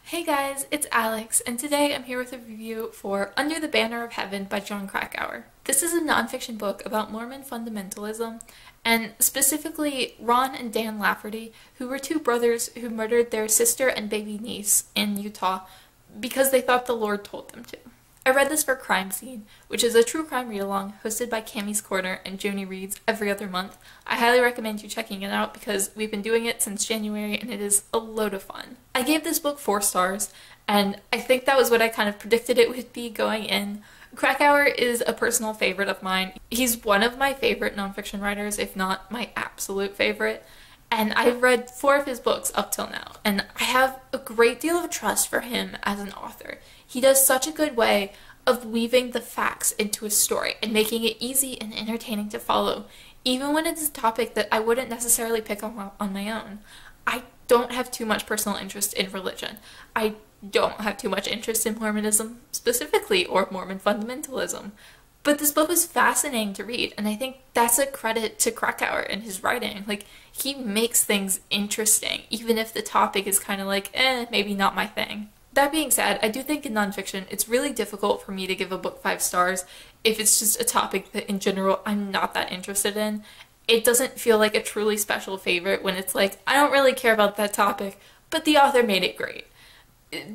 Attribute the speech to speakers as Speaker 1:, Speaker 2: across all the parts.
Speaker 1: Hey guys, it's Alex, and today I'm here with a review for Under the Banner of Heaven by Jon Krakauer. This is a nonfiction book about Mormon fundamentalism, and specifically Ron and Dan Lafferty, who were two brothers who murdered their sister and baby niece in Utah because they thought the Lord told them to. I read this for Crime Scene, which is a true crime read-along hosted by Cammie's Corner and Joni Reads every other month. I highly recommend you checking it out because we've been doing it since January and it is a load of fun. I gave this book 4 stars, and I think that was what I kind of predicted it would be going in. Krakauer is a personal favorite of mine. He's one of my favorite nonfiction writers, if not my absolute favorite. And I've read 4 of his books up till now, and I have a great deal of trust for him as an author. He does such a good way of weaving the facts into a story and making it easy and entertaining to follow, even when it's a topic that I wouldn't necessarily pick up on my own. I don't have too much personal interest in religion. I don't have too much interest in Mormonism specifically, or Mormon fundamentalism. But this book was fascinating to read, and I think that's a credit to Krakauer and his writing. Like, he makes things interesting, even if the topic is kind of like, maybe not my thing. That being said, I do think in nonfiction, it's really difficult for me to give a book 5 stars if it's just a topic that in general I'm not that interested in. It doesn't feel like a truly special favorite when it's like, I don't really care about that topic, but the author made it great.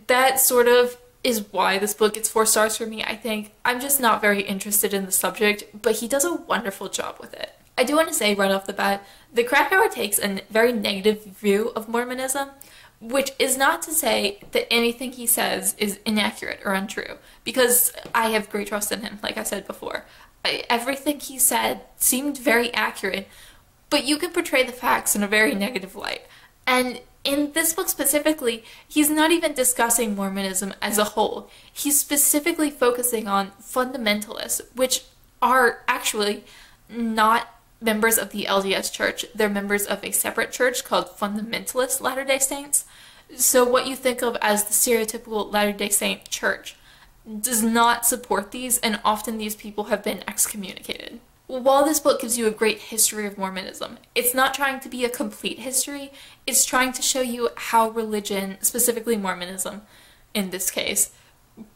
Speaker 1: That sort of is why this book gets 4 stars for me, I think. I'm just not very interested in the subject, but he does a wonderful job with it. I do want to say right off the bat that Krakauer takes a very negative view of Mormonism, which is not to say that anything he says is inaccurate or untrue, because I have great trust in him, like I said before. Everything he said seemed very accurate, but you can portray the facts in a very negative light. And in this book specifically, he's not even discussing Mormonism as a whole. He's specifically focusing on fundamentalists, which are actually not members of the LDS Church. They're members of a separate church called Fundamentalist Latter-day Saints. So what you think of as the stereotypical Latter-day Saint church does not support these, and often these people have been excommunicated. While this book gives you a great history of Mormonism, it's not trying to be a complete history. It's trying to show you how religion, specifically Mormonism in this case,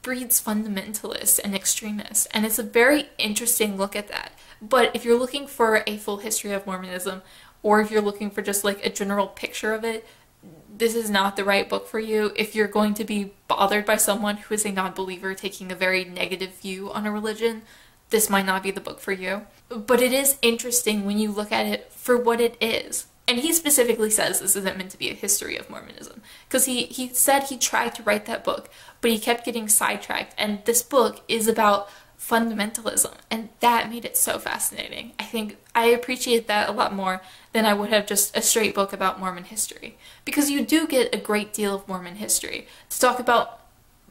Speaker 1: breeds fundamentalists and extremists, and it's a very interesting look at that. But if you're looking for a full history of Mormonism, or if you're looking for just like a general picture of it, this is not the right book for you. If you're going to be bothered by someone who is a non-believer taking a very negative view on a religion, this might not be the book for you. But it is interesting when you look at it for what it is. And he specifically says this isn't meant to be a history of Mormonism, because he said he tried to write that book, but he kept getting sidetracked, and this book is about fundamentalism, and that made it so fascinating. I think I appreciate that a lot more than I would have just a straight book about Mormon history, because you do get a great deal of Mormon history. To talk about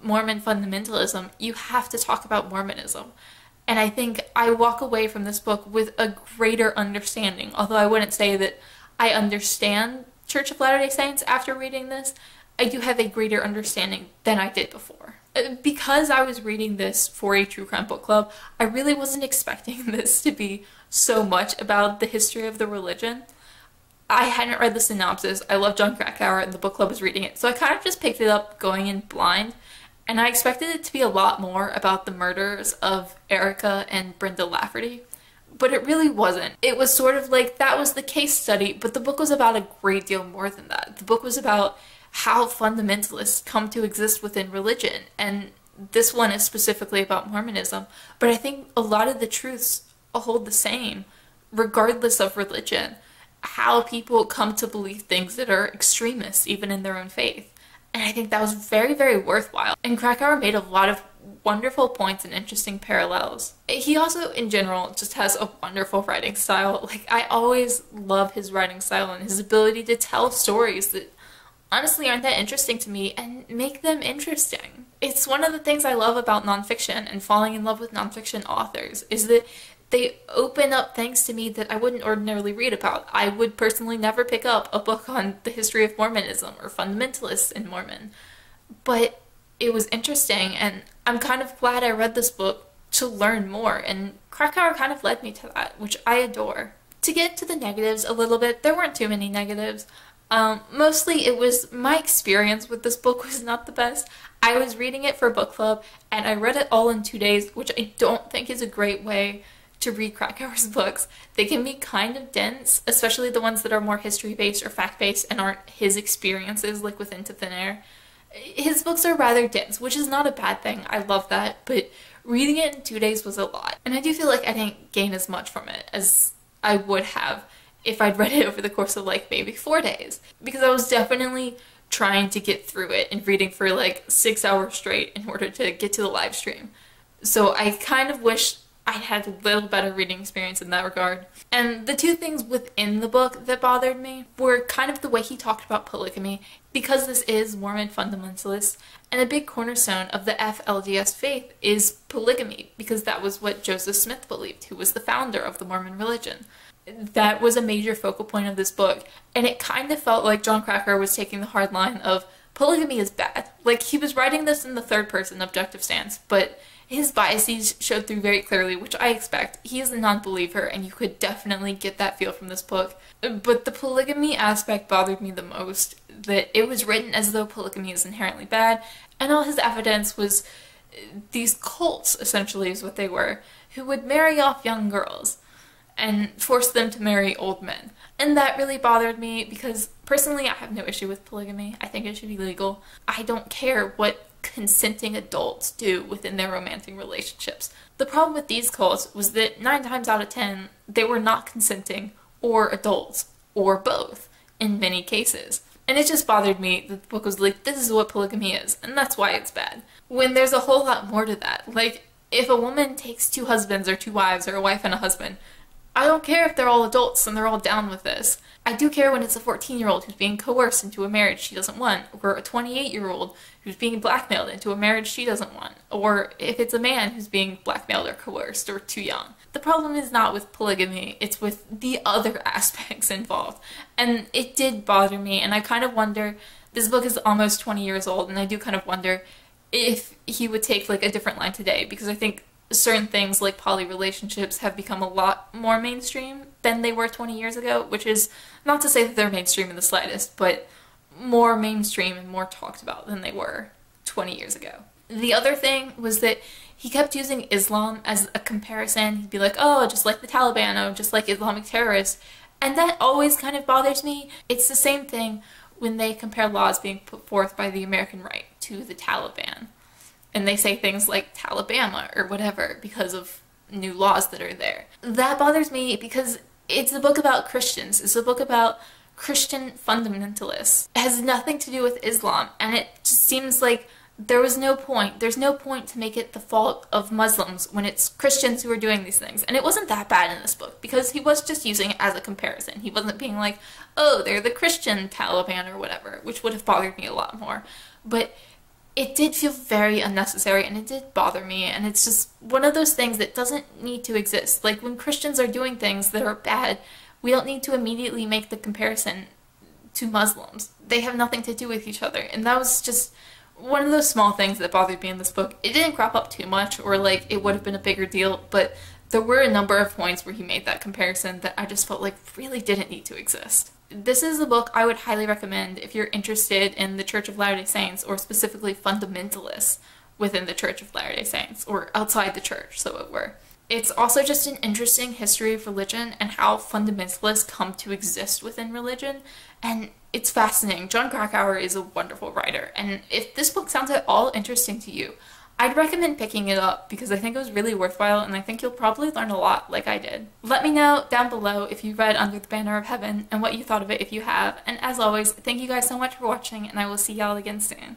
Speaker 1: Mormon fundamentalism, you have to talk about Mormonism. And I think I walk away from this book with a greater understanding, although I wouldn't say that I understand Church of Latter-day Saints after reading this. I do have a greater understanding than I did before. Because I was reading this for a true crime book club, I really wasn't expecting this to be so much about the history of the religion. I hadn't read the synopsis. I love Jon Krakauer and the book club was reading it, so I kind of just picked it up going in blind. And I expected it to be a lot more about the murders of Erica and Brenda Lafferty, but it really wasn't. It was sort of like that was the case study, but the book was about a great deal more than that. The book was about how fundamentalists come to exist within religion, and this one is specifically about Mormonism, but I think a lot of the truths hold the same, regardless of religion. How people come to believe things that are extremists, even in their own faith. And I think that was very, very worthwhile. And Krakauer made a lot of wonderful points and interesting parallels. He also, in general, just has a wonderful writing style. Like, I always love his writing style and his ability to tell stories that honestly aren't that interesting to me and make them interesting. It's one of the things I love about nonfiction and falling in love with nonfiction authors, is that they open up things to me that I wouldn't ordinarily read about. I would personally never pick up a book on the history of Mormonism or fundamentalists in Mormon. But it was interesting, and I'm kind of glad I read this book to learn more, and Krakauer kind of led me to that, which I adore. To get to the negatives a little bit, there weren't too many negatives. Mostly it was my experience with this book was not the best. I was reading it for book club and I read it all in 2 days, which I don't think is a great way to read Krakauer's books. They can be kind of dense, especially the ones that are more history-based or fact-based and aren't his experiences like with Into Thin Air. His books are rather dense, which is not a bad thing. I love that, but reading it in 2 days was a lot. And I do feel like I didn't gain as much from it as I would have if I'd read it over the course of like maybe 4 days. Because I was definitely trying to get through it and reading for like 6 hours straight in order to get to the live stream. So I kind of wish I had a little better reading experience in that regard. And the two things within the book that bothered me were kind of the way he talked about polygamy, because this is Mormon fundamentalist, and a big cornerstone of the FLDS faith is polygamy, because that was what Joseph Smith believed, who was the founder of the Mormon religion. That was a major focal point of this book, and it kind of felt like Jon Krakauer was taking the hard line of polygamy is bad. Like, he was writing this in the third person objective stance, but his biases showed through very clearly, which I expect. He is a non-believer, and you could definitely get that feel from this book. But the polygamy aspect bothered me the most, that it was written as though polygamy is inherently bad, and all his evidence was these cults, essentially, is what they were, who would marry off young girls and force them to marry old men. And that really bothered me because, personally, I have no issue with polygamy. I think it should be legal. I don't care what consenting adults do within their romantic relationships. The problem with these cults was that 9 times out of 10, they were not consenting or adults, or both, in many cases. And it just bothered me that the book was like, this is what polygamy is, and that's why it's bad. When there's a whole lot more to that. Like, if a woman takes 2 husbands or 2 wives or a wife and a husband, I don't care if they're all adults and they're all down with this. I do care when it's a 14-year-old who's being coerced into a marriage she doesn't want, or a 28-year-old who's being blackmailed into a marriage she doesn't want, or if it's a man who's being blackmailed or coerced or too young. The problem is not with polygamy, it's with the other aspects involved. And it did bother me, and I kind of wonder, this book is almost 20 years old, and I do kind of wonder if he would take like a different line today, because I think certain things like poly relationships have become a lot more mainstream than they were 20 years ago, which is not to say that they're mainstream in the slightest, but more mainstream and more talked about than they were 20 years ago. The other thing was that he kept using Islam as a comparison. He'd be like, oh, just like the Taliban, oh, just like Islamic terrorists. And that always kind of bothers me. It's the same thing when they compare laws being put forth by the American right to the Taliban. And they say things like Talibama or whatever because of new laws that are there. That bothers me because it's a book about Christians. It's a book about Christian fundamentalists. It has nothing to do with Islam, and it just seems like there's no point to make it the fault of Muslims when it's Christians who are doing these things. And it wasn't that bad in this book because he was just using it as a comparison. He wasn't being like, oh, they're the Christian Taliban or whatever, which would have bothered me a lot more. But it did feel very unnecessary, and it did bother me, and it's just one of those things that doesn't need to exist. Like, when Christians are doing things that are bad, we don't need to immediately make the comparison to Muslims. They have nothing to do with each other, and that was just one of those small things that bothered me in this book. It didn't crop up too much, or like it would have been a bigger deal, but there were a number of points where he made that comparison that I just felt like really didn't need to exist. This is a book I would highly recommend if you're interested in the Church of Latter-day Saints, or specifically fundamentalists within the Church of Latter-day Saints, or outside the church, so it were. It's also just an interesting history of religion and how fundamentalists come to exist within religion, and it's fascinating. Jon Krakauer is a wonderful writer, and if this book sounds at all interesting to you, I'd recommend picking it up because I think it was really worthwhile, and I think you'll probably learn a lot like I did. Let me know down below if you read Under the Banner of Heaven and what you thought of it if you have, and as always, thank you guys so much for watching, and I will see y'all again soon.